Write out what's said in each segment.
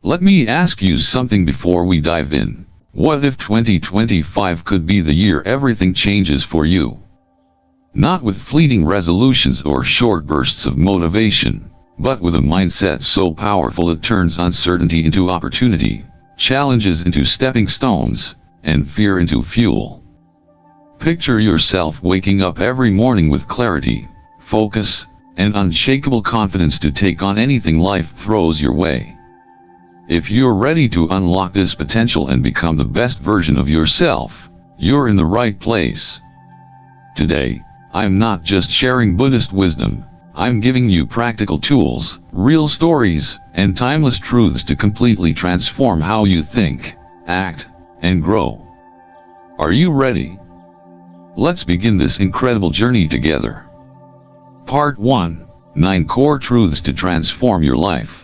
Let me ask you something before we dive in. What if 2025 could be the year everything changes for you? Not with fleeting resolutions or short bursts of motivation, but with a mindset so powerful it turns uncertainty into opportunity, challenges into stepping stones, and fear into fuel. Picture yourself waking up every morning with clarity, focus, and unshakable confidence to take on anything life throws your way. If you're ready to unlock this potential and become the best version of yourself, you're in the right place. Today, I'm not just sharing Buddhist wisdom, I'm giving you practical tools, real stories, and timeless truths to completely transform how you think, act, and grow. Are you ready? Let's begin this incredible journey together. Part 1: 9 Core Truths to Transform Your Life.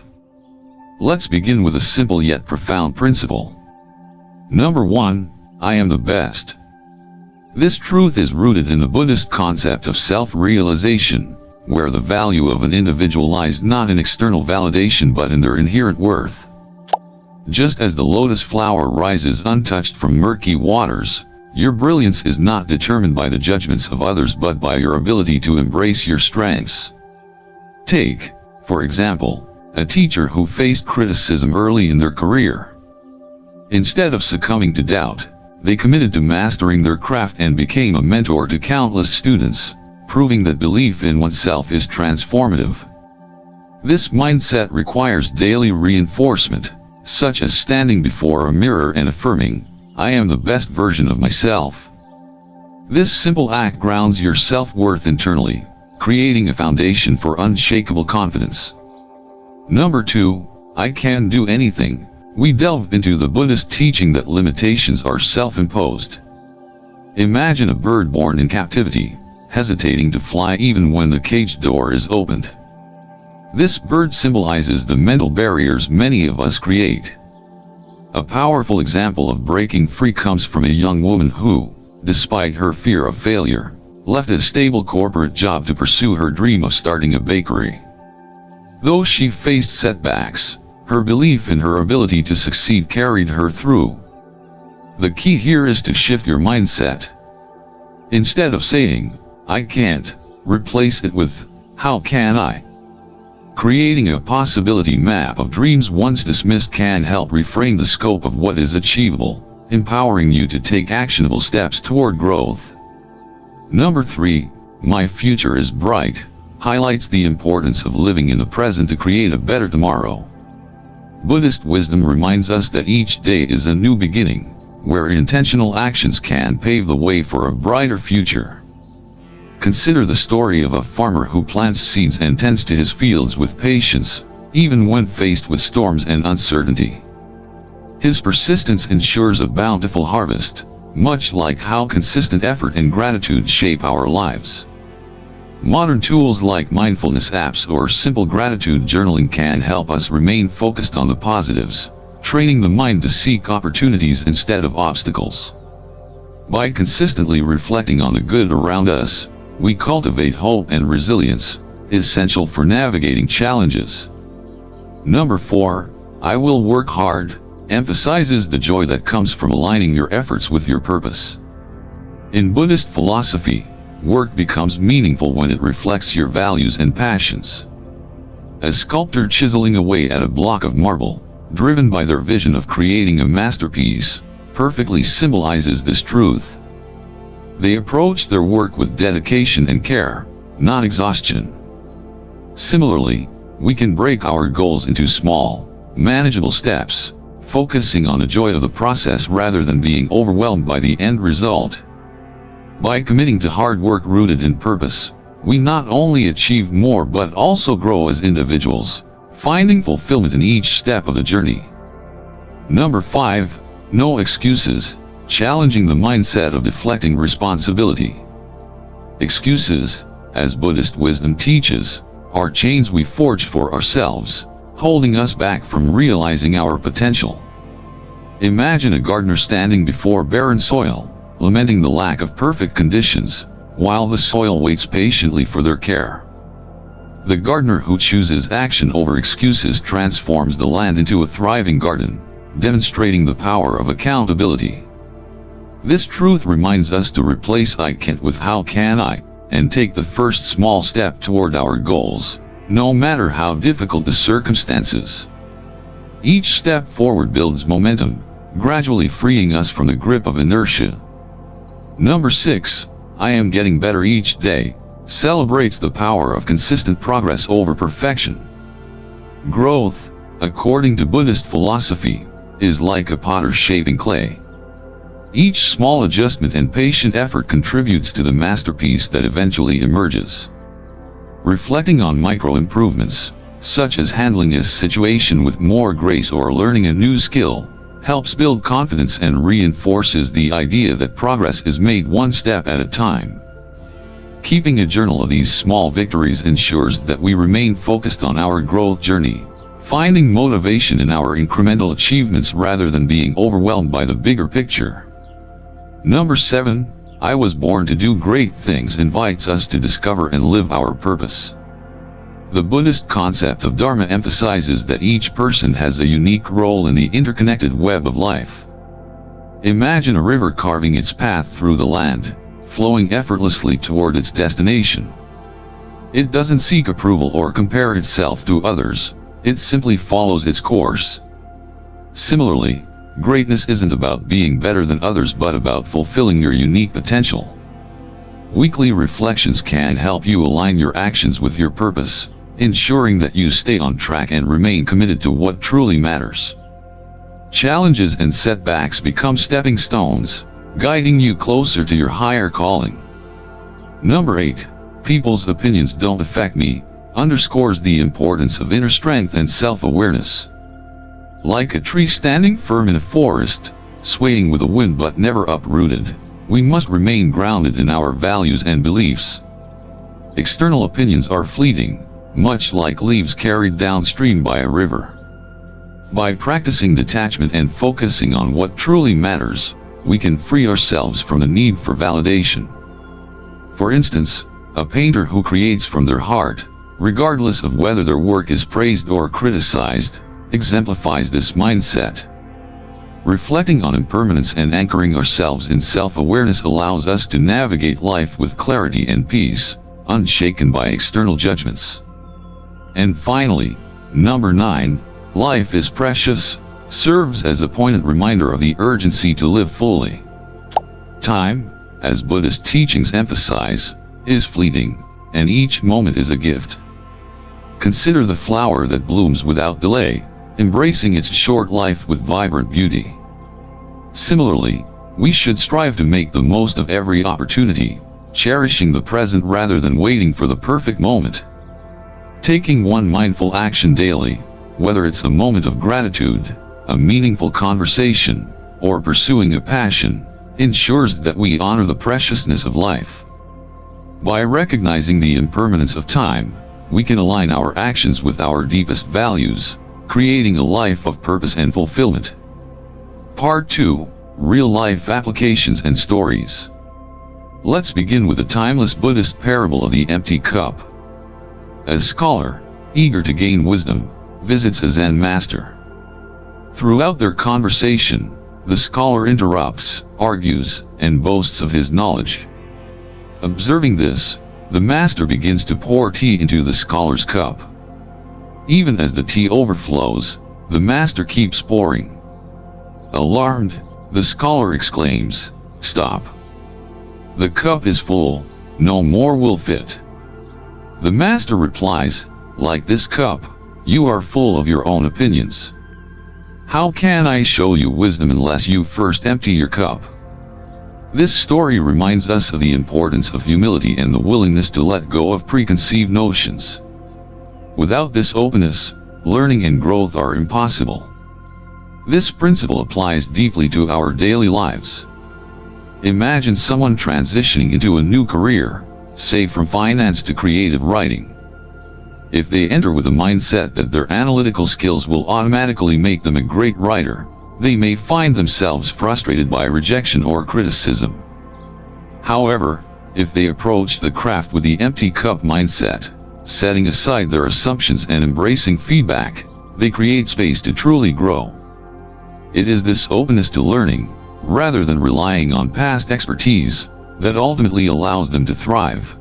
Let's begin with a simple yet profound principle. Number 1, I am the best. This truth is rooted in the Buddhist concept of self-realization, where the value of an individual lies not in external validation but in their inherent worth. Just as the lotus flower rises untouched from murky waters, your brilliance is not determined by the judgments of others but by your ability to embrace your strengths. Take, for example, a teacher who faced criticism early in their career. Instead of succumbing to doubt, they committed to mastering their craft and became a mentor to countless students, proving that belief in oneself is transformative. This mindset requires daily reinforcement, such as standing before a mirror and affirming, "I am the best version of myself." This simple act grounds your self-worth internally, creating a foundation for unshakable confidence. Number 2, I can do anything. We delve into the Buddhist teaching that limitations are self-imposed. Imagine a bird born in captivity, hesitating to fly even when the cage door is opened. This bird symbolizes the mental barriers many of us create. A powerful example of breaking free comes from a young woman who, despite her fear of failure, left a stable corporate job to pursue her dream of starting a bakery. Though she faced setbacks, her belief in her ability to succeed carried her through. The key here is to shift your mindset. Instead of saying, "I can't," replace it with, "How can I?" Creating a possibility map of dreams once dismissed can help reframe the scope of what is achievable, empowering you to take actionable steps toward growth. Number 3, My Future is Bright, highlights the importance of living in the present to create a better tomorrow. Buddhist wisdom reminds us that each day is a new beginning, where intentional actions can pave the way for a brighter future. Consider the story of a farmer who plants seeds and tends to his fields with patience, even when faced with storms and uncertainty. His persistence ensures a bountiful harvest, much like how consistent effort and gratitude shape our lives. Modern tools like mindfulness apps or simple gratitude journaling can help us remain focused on the positives, training the mind to seek opportunities instead of obstacles. By consistently reflecting on the good around us, we cultivate hope and resilience, essential for navigating challenges. Number 4, I will work hard, emphasizes the joy that comes from aligning your efforts with your purpose. In Buddhist philosophy, work becomes meaningful when it reflects your values and passions. A sculptor chiseling away at a block of marble, driven by their vision of creating a masterpiece, perfectly symbolizes this truth. They approach their work with dedication and care, not exhaustion. Similarly, we can break our goals into small, manageable steps, focusing on the joy of the process rather than being overwhelmed by the end result. By committing to hard work rooted in purpose, we not only achieve more but also grow as individuals, finding fulfillment in each step of the journey. Number 5, No Excuses, challenging the mindset of deflecting responsibility. Excuses, as Buddhist wisdom teaches, are chains we forge for ourselves, holding us back from realizing our potential. Imagine a gardener standing before barren soil, lamenting the lack of perfect conditions, while the soil waits patiently for their care. The gardener who chooses action over excuses transforms the land into a thriving garden, demonstrating the power of accountability. This truth reminds us to replace "I can't" with "how can I," and take the first small step toward our goals, no matter how difficult the circumstances. Each step forward builds momentum, gradually freeing us from the grip of inertia. Number 6, I am getting better each day, celebrates the power of consistent progress over perfection. Growth, according to Buddhist philosophy, is like a potter shaping clay. Each small adjustment and patient effort contributes to the masterpiece that eventually emerges. Reflecting on micro improvements, such as handling a situation with more grace or learning a new skill, helps build confidence and reinforces the idea that progress is made one step at a time. Keeping a journal of these small victories ensures that we remain focused on our growth journey, finding motivation in our incremental achievements rather than being overwhelmed by the bigger picture. Number 7, I was born to do great things invites us to discover and live our purpose. The Buddhist concept of Dharma emphasizes that each person has a unique role in the interconnected web of life. Imagine a river carving its path through the land, flowing effortlessly toward its destination. It doesn't seek approval or compare itself to others, it simply follows its course. Similarly, greatness isn't about being better than others but about fulfilling your unique potential. Weekly reflections can help you align your actions with your purpose, ensuring that you stay on track and remain committed to what truly matters. Challenges and setbacks become stepping stones, guiding you closer to your higher calling. Number 8, people's opinions don't affect me, underscores the importance of inner strength and self-awareness. Like a tree standing firm in a forest, swaying with the wind but never uprooted, we must remain grounded in our values and beliefs. External opinions are fleeting, much like leaves carried downstream by a river. By practicing detachment and focusing on what truly matters, we can free ourselves from the need for validation. For instance, a painter who creates from their heart, regardless of whether their work is praised or criticized, exemplifies this mindset. Reflecting on impermanence and anchoring ourselves in self-awareness allows us to navigate life with clarity and peace, unshaken by external judgments. And finally, number 9, life is precious, serves as a poignant reminder of the urgency to live fully. Time, as Buddhist teachings emphasize, is fleeting, and each moment is a gift. Consider the flower that blooms without delay, embracing its short life with vibrant beauty. Similarly, we should strive to make the most of every opportunity, cherishing the present rather than waiting for the perfect moment. Taking one mindful action daily, whether it's a moment of gratitude, a meaningful conversation, or pursuing a passion, ensures that we honor the preciousness of life. By recognizing the impermanence of time, we can align our actions with our deepest values, creating a life of purpose and fulfillment. Part 2, Real-Life Applications and Stories. Let's begin with the timeless Buddhist parable of the empty cup. A scholar, eager to gain wisdom, visits a Zen master. Throughout their conversation, the scholar interrupts, argues, and boasts of his knowledge. Observing this, the master begins to pour tea into the scholar's cup. Even as the tea overflows, the master keeps pouring. Alarmed, the scholar exclaims, "Stop! The cup is full, no more will fit." The master replies, "Like this cup, you are full of your own opinions. How can I show you wisdom unless you first empty your cup?" This story reminds us of the importance of humility and the willingness to let go of preconceived notions. Without this openness, learning and growth are impossible. This principle applies deeply to our daily lives. Imagine someone transitioning into a new career, say from finance to creative writing. If they enter with a mindset that their analytical skills will automatically make them a great writer, they may find themselves frustrated by rejection or criticism. However, if they approach the craft with the empty cup mindset, setting aside their assumptions and embracing feedback, they create space to truly grow. It is this openness to learning, rather than relying on past expertise, that ultimately allows them to thrive.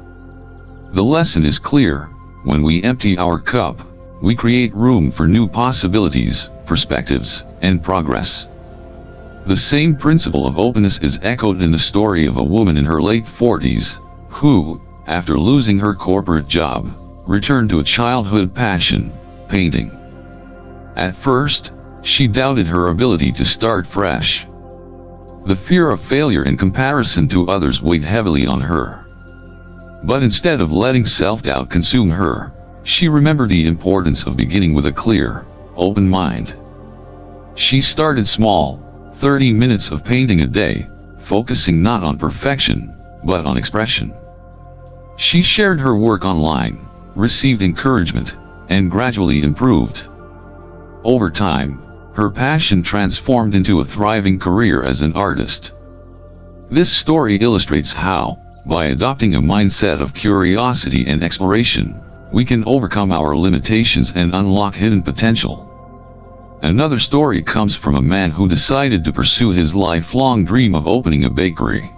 The lesson is clear: when we empty our cup, we create room for new possibilities, perspectives, and progress. The same principle of openness is echoed in the story of a woman in her late 40s, who, after losing her corporate job, returned to a childhood passion, painting. At first, she doubted her ability to start fresh. The fear of failure and comparison to others weighed heavily on her. But instead of letting self-doubt consume her, she remembered the importance of beginning with a clear, open mind. She started small, 30 minutes of painting a day, focusing not on perfection, but on expression. She shared her work online, received encouragement, and gradually improved. Over time, her passion transformed into a thriving career as an artist. This story illustrates how, by adopting a mindset of curiosity and exploration, we can overcome our limitations and unlock hidden potential. Another story comes from a man who decided to pursue his lifelong dream of opening a bakery.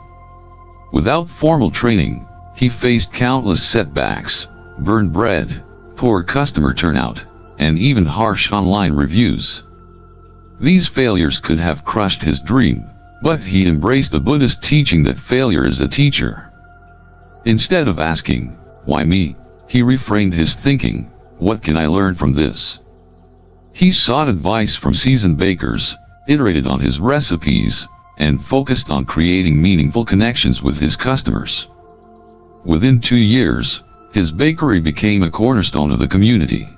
Without formal training, he faced countless setbacks: burned bread, poor customer turnout, and even harsh online reviews. These failures could have crushed his dream, but he embraced the Buddhist teaching that failure is a teacher. Instead of asking, "Why me?" he reframed his thinking, "What can I learn from this?" He sought advice from seasoned bakers, iterated on his recipes, and focused on creating meaningful connections with his customers. Within 2 years, his bakery became a cornerstone of the community.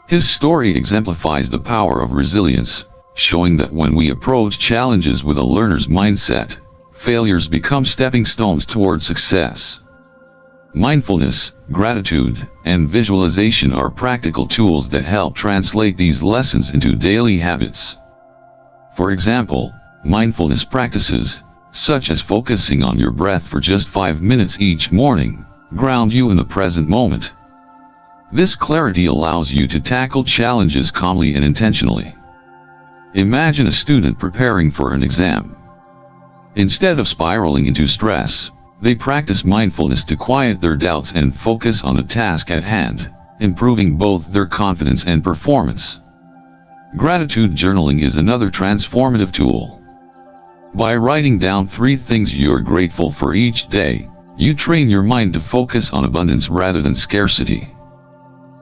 His story exemplifies the power of resilience, showing that when we approach challenges with a learner's mindset, failures become stepping stones toward success. Mindfulness, gratitude, and visualization are practical tools that help translate these lessons into daily habits. For example, mindfulness practices, such as focusing on your breath for just 5 minutes each morning, ground you in the present moment. This clarity allows you to tackle challenges calmly and intentionally. Imagine a student preparing for an exam. Instead of spiraling into stress, they practice mindfulness to quiet their doubts and focus on the task at hand, improving both their confidence and performance. Gratitude journaling is another transformative tool. By writing down 3 things you're grateful for each day, you train your mind to focus on abundance rather than scarcity.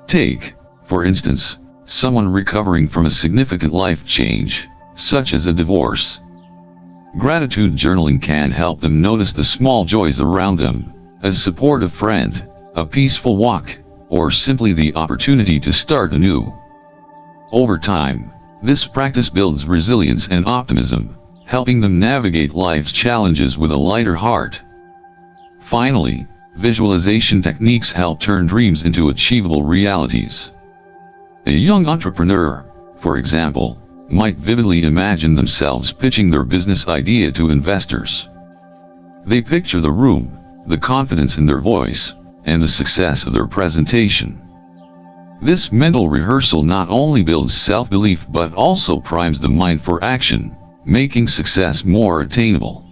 Take, for instance, someone recovering from a significant life change, such as a divorce. Gratitude journaling can help them notice the small joys around them: a supportive friend, a peaceful walk, or simply the opportunity to start anew. Over time, this practice builds resilience and optimism, helping them navigate life's challenges with a lighter heart. Finally, visualization techniques help turn dreams into achievable realities. A young entrepreneur, for example, might vividly imagine themselves pitching their business idea to investors. They picture the room, the confidence in their voice, and the success of their presentation. This mental rehearsal not only builds self-belief but also primes the mind for action, making success more attainable.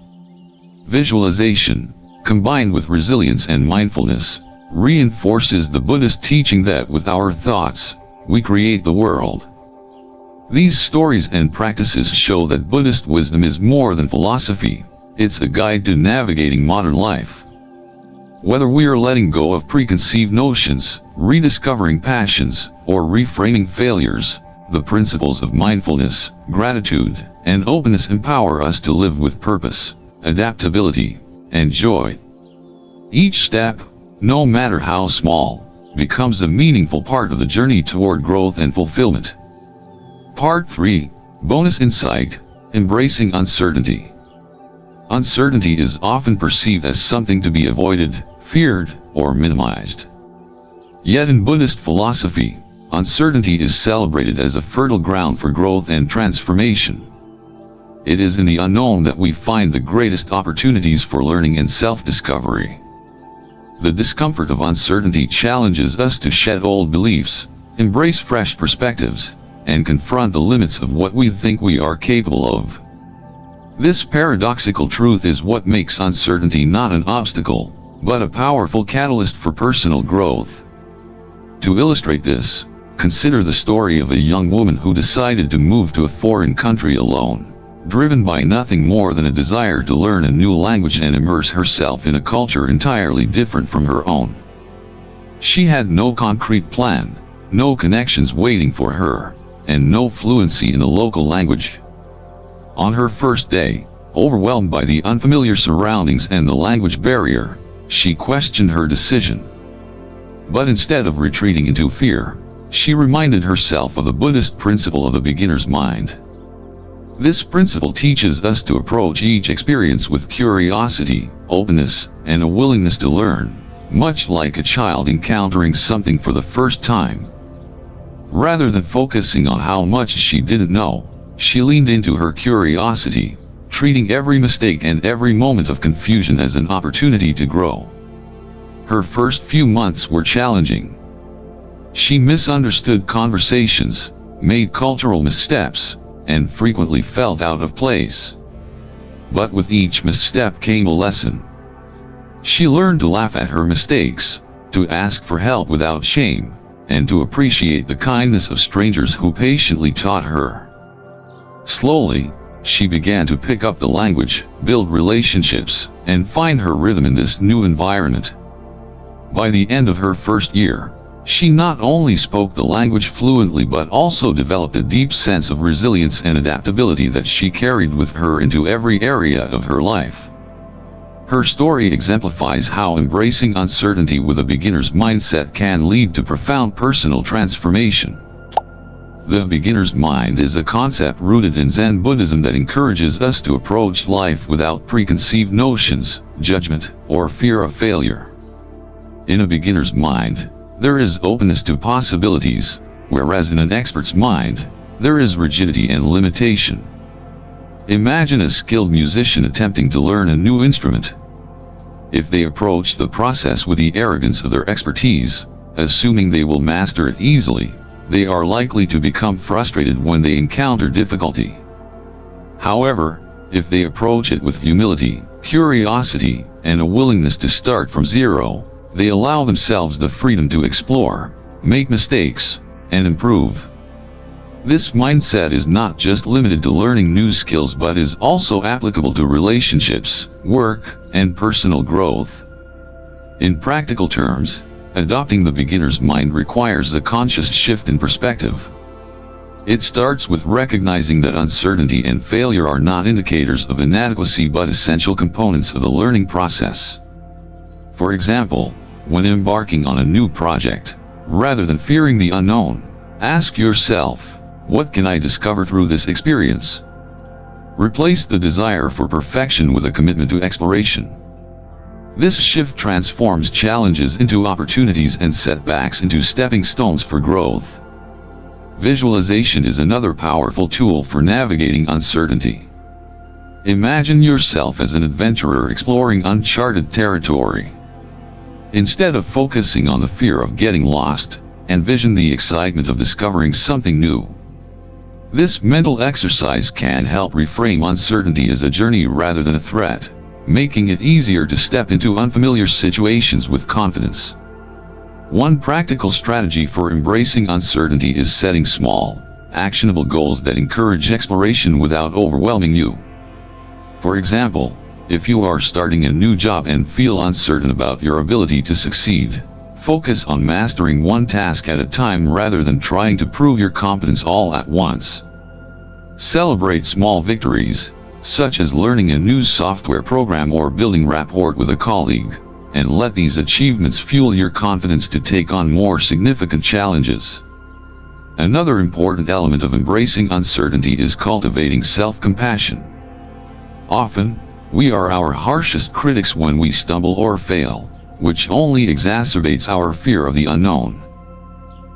Visualization, combined with resilience and mindfulness, reinforces the Buddhist teaching that with our thoughts, we create the world. These stories and practices show that Buddhist wisdom is more than philosophy, it's a guide to navigating modern life. Whether we are letting go of preconceived notions, rediscovering passions, or reframing failures, the principles of mindfulness, gratitude, and openness empower us to live with purpose, adaptability, and joy. Each step, no matter how small, becomes a meaningful part of the journey toward growth and fulfillment. Part 3, Bonus Insight, Embracing Uncertainty. Uncertainty is often perceived as something to be avoided, feared, or minimized. Yet in Buddhist philosophy, uncertainty is celebrated as a fertile ground for growth and transformation. It is in the unknown that we find the greatest opportunities for learning and self-discovery. The discomfort of uncertainty challenges us to shed old beliefs, embrace fresh perspectives, and confront the limits of what we think we are capable of. This paradoxical truth is what makes uncertainty not an obstacle, but a powerful catalyst for personal growth. To illustrate this, consider the story of a young woman who decided to move to a foreign country alone, driven by nothing more than a desire to learn a new language and immerse herself in a culture entirely different from her own. She had no concrete plan, no connections waiting for her, and no fluency in the local language. On her first day, overwhelmed by the unfamiliar surroundings and the language barrier, she questioned her decision. But instead of retreating into fear, she reminded herself of the Buddhist principle of the beginner's mind. This principle teaches us to approach each experience with curiosity, openness, and a willingness to learn, much like a child encountering something for the first time. Rather than focusing on how much she didn't know, she leaned into her curiosity, treating every mistake and every moment of confusion as an opportunity to grow. Her first few months were challenging. She misunderstood conversations, made cultural missteps, and frequently felt out of place. But with each misstep came a lesson. She learned to laugh at her mistakes, to ask for help without shame, and to appreciate the kindness of strangers who patiently taught her. Slowly, she began to pick up the language, build relationships, and find her rhythm in this new environment. By the end of her first year, she not only spoke the language fluently but also developed a deep sense of resilience and adaptability that she carried with her into every area of her life. Her story exemplifies how embracing uncertainty with a beginner's mindset can lead to profound personal transformation. The beginner's mind is a concept rooted in Zen Buddhism that encourages us to approach life without preconceived notions, judgment, or fear of failure. In a beginner's mind, there is openness to possibilities, whereas in an expert's mind, there is rigidity and limitation. Imagine a skilled musician attempting to learn a new instrument. If they approach the process with the arrogance of their expertise, assuming they will master it easily, they are likely to become frustrated when they encounter difficulty. However, if they approach it with humility, curiosity, and a willingness to start from zero, they allow themselves the freedom to explore, make mistakes, and improve. This mindset is not just limited to learning new skills but is also applicable to relationships, work, and personal growth. In practical terms, adopting the beginner's mind requires a conscious shift in perspective. It starts with recognizing that uncertainty and failure are not indicators of inadequacy but essential components of the learning process. For example, when embarking on a new project, rather than fearing the unknown, ask yourself, what can I discover through this experience? Replace the desire for perfection with a commitment to exploration. This shift transforms challenges into opportunities and setbacks into stepping stones for growth. Visualization is another powerful tool for navigating uncertainty. Imagine yourself as an adventurer exploring uncharted territory. Instead of focusing on the fear of getting lost, envision the excitement of discovering something new. This mental exercise can help reframe uncertainty as a journey rather than a threat, making it easier to step into unfamiliar situations with confidence. One practical strategy for embracing uncertainty is setting small, actionable goals that encourage exploration without overwhelming you. For example, if you are starting a new job and feel uncertain about your ability to succeed, focus on mastering one task at a time rather than trying to prove your competence all at once. Celebrate small victories, such as learning a new software program or building rapport with a colleague, and let these achievements fuel your confidence to take on more significant challenges. Another important element of embracing uncertainty is cultivating self-compassion. Often, we are our harshest critics when we stumble or fail, which only exacerbates our fear of the unknown.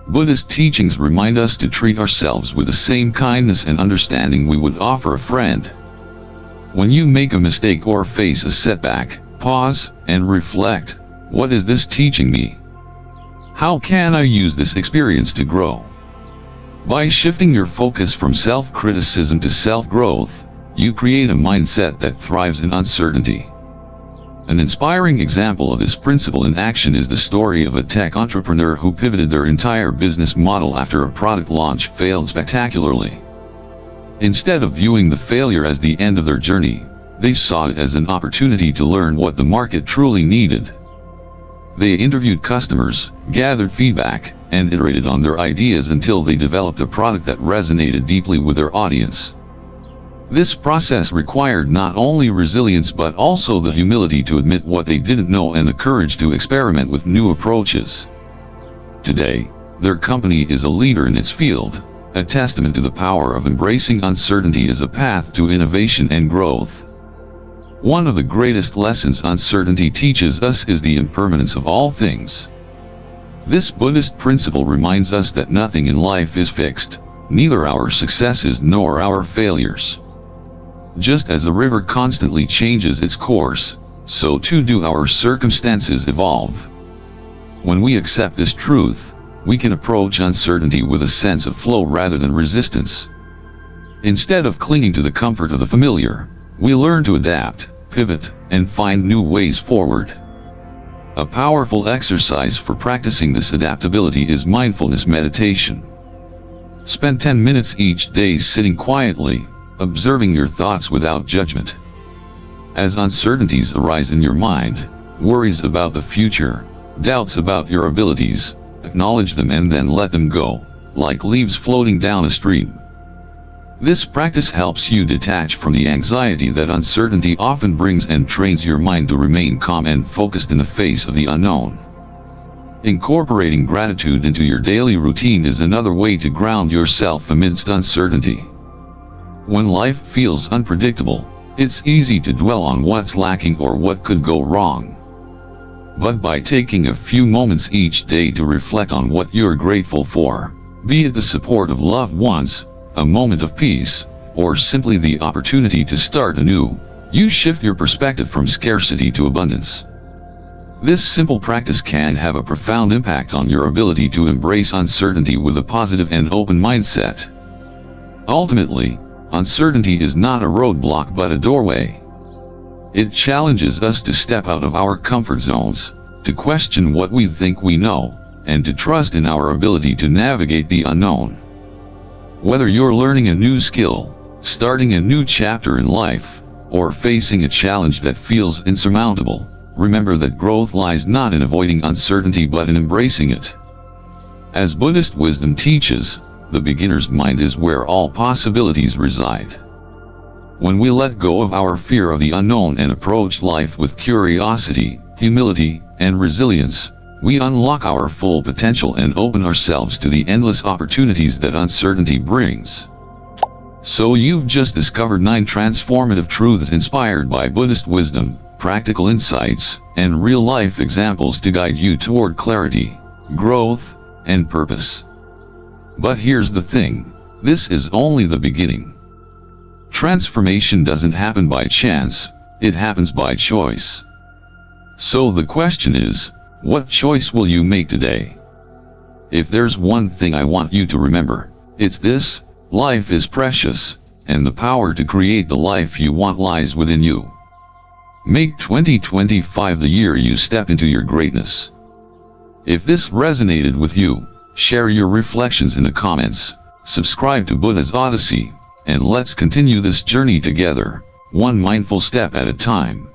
Buddhist teachings remind us to treat ourselves with the same kindness and understanding we would offer a friend. When you make a mistake or face a setback, pause and reflect. What is this teaching me? How can I use this experience to grow? By shifting your focus from self-criticism to self-growth, you create a mindset that thrives in uncertainty. An inspiring example of this principle in action is the story of a tech entrepreneur who pivoted their entire business model after a product launch failed spectacularly. Instead of viewing the failure as the end of their journey, they saw it as an opportunity to learn what the market truly needed. They interviewed customers, gathered feedback, and iterated on their ideas until they developed a product that resonated deeply with their audience. This process required not only resilience but also the humility to admit what they didn't know and the courage to experiment with new approaches. Today, their company is a leader in its field, a testament to the power of embracing uncertainty as a path to innovation and growth. One of the greatest lessons uncertainty teaches us is the impermanence of all things. This Buddhist principle reminds us that nothing in life is fixed, neither our successes nor our failures. Just as a river constantly changes its course, so too do our circumstances evolve. When we accept this truth, we can approach uncertainty with a sense of flow rather than resistance. Instead of clinging to the comfort of the familiar, we learn to adapt, pivot, and find new ways forward. A powerful exercise for practicing this adaptability is mindfulness meditation. Spend 10 minutes each day sitting quietly, observing your thoughts without judgment. As uncertainties arise in your mind, worries about the future, doubts about your abilities, acknowledge them and then let them go, like leaves floating down a stream. This practice helps you detach from the anxiety that uncertainty often brings and trains your mind to remain calm and focused in the face of the unknown. Incorporating gratitude into your daily routine is another way to ground yourself amidst uncertainty. When life feels unpredictable, it's easy to dwell on what's lacking or what could go wrong. But by taking a few moments each day to reflect on what you're grateful for, be it the support of loved ones, a moment of peace, or simply the opportunity to start anew, you shift your perspective from scarcity to abundance. This simple practice can have a profound impact on your ability to embrace uncertainty with a positive and open mindset. Ultimately, uncertainty is not a roadblock but a doorway. It challenges us to step out of our comfort zones, to question what we think we know, and to trust in our ability to navigate the unknown. Whether you're learning a new skill, starting a new chapter in life, or facing a challenge that feels insurmountable, remember that growth lies not in avoiding uncertainty but in embracing it. As Buddhist wisdom teaches, the beginner's mind is where all possibilities reside. When we let go of our fear of the unknown and approach life with curiosity, humility, and resilience, we unlock our full potential and open ourselves to the endless opportunities that uncertainty brings. So you've just discovered 9 transformative truths inspired by Buddhist wisdom, practical insights, and real-life examples to guide you toward clarity, growth, and purpose. But here's the thing, this is only the beginning. Transformation doesn't happen by chance, it happens by choice. So the question is, what choice will you make today? If there's one thing I want you to remember, it's this: life is precious, and the power to create the life you want lies within you. Make 2025 the year you step into your greatness. If this resonated with you, share your reflections in the comments, subscribe to Buddha's Odyssey, and let's continue this journey together, one mindful step at a time.